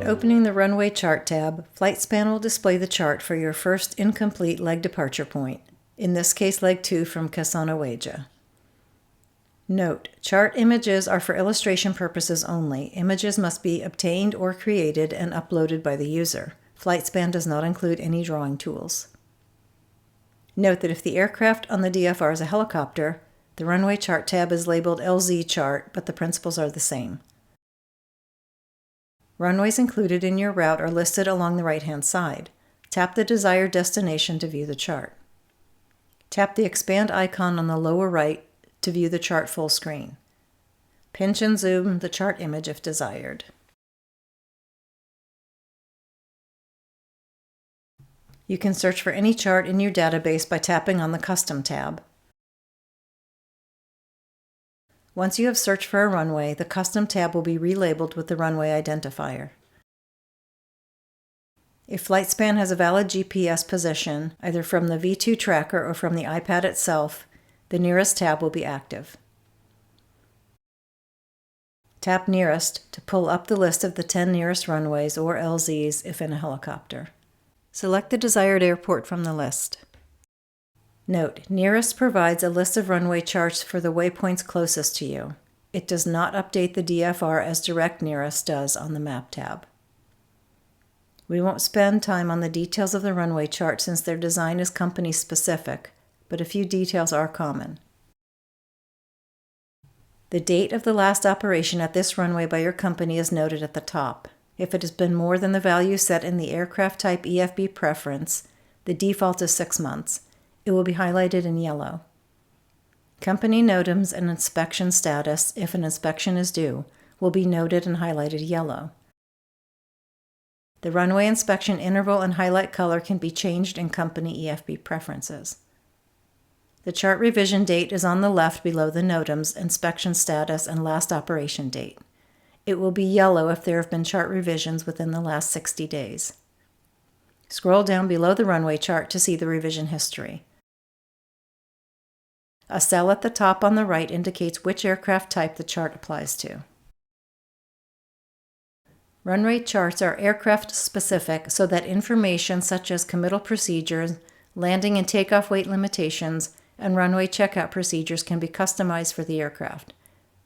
opening the Runway Chart tab, FlightSpan will display the chart for your first incomplete leg departure point, in this case leg 2 from Cassanaweja. Note: chart images are for illustration purposes only. Images must be obtained or created and uploaded by the user. FlightSpan does not include any drawing tools. Note that if the aircraft on the DFR is a helicopter, the Runway Chart tab is labeled LZ Chart, but the principles are the same. Runways included in your route are listed along the right-hand side. Tap the desired destination to view the chart. Tap the expand icon on the lower right to view the chart full screen. Pinch and zoom the chart image if desired. You can search for any chart in your database by tapping on the Custom tab. Once you have searched for a runway, the Custom tab will be relabeled with the runway identifier. If FlightSpan has a valid GPS position, either from the V2 tracker or from the iPad itself, the Nearest tab will be active. Tap Nearest to pull up the list of the 10 nearest runways or LZs if in a helicopter. Select the desired airport from the list. Note: Nearest provides a list of runway charts for the waypoints closest to you. It does not update the DFR as Direct Nearest does on the Map tab. We won't spend time on the details of the runway chart since their design is company specific, but a few details are common. The date of the last operation at this runway by your company is noted at the top. If it has been more than the value set in the aircraft type EFB preference, the default is 6 months. It will be highlighted in yellow. Company NOTAMs and inspection status, if an inspection is due, will be noted and highlighted yellow. The runway inspection interval and highlight color can be changed in company EFB preferences. The chart revision date is on the left below the NOTAMs, inspection status, and last operation date. It will be yellow if there have been chart revisions within the last 60 days. Scroll down below the runway chart to see the revision history. A cell at the top on the right indicates which aircraft type the chart applies to. Runway charts are aircraft specific so that information such as committal procedures, landing and takeoff weight limitations, and runway checkout procedures can be customized for the aircraft.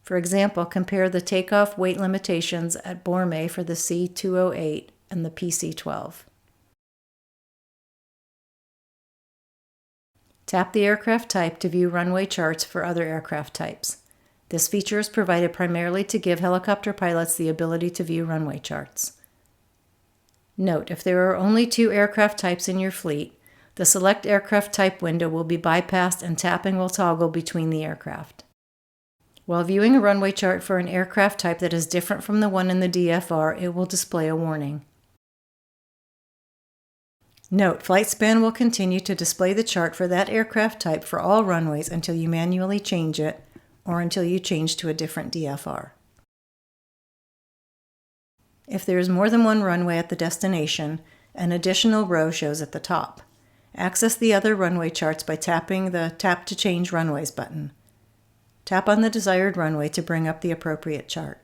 For example, compare the takeoff weight limitations at Borme for the C208 and the PC-12. Tap the aircraft type to view runway charts for other aircraft types. This feature is provided primarily to give helicopter pilots the ability to view runway charts. Note: if there are only 2 aircraft types in your fleet, the Select Aircraft Type window will be bypassed and tapping will toggle between the aircraft. While viewing a runway chart for an aircraft type that is different from the one in the DFR, it will display a warning. Note: FlightSpan will continue to display the chart for that aircraft type for all runways until you manually change it or until you change to a different DFR. If there is more than one runway at the destination, an additional row shows at the top. Access the other runway charts by tapping the Tap to Change Runways button. Tap on the desired runway to bring up the appropriate chart.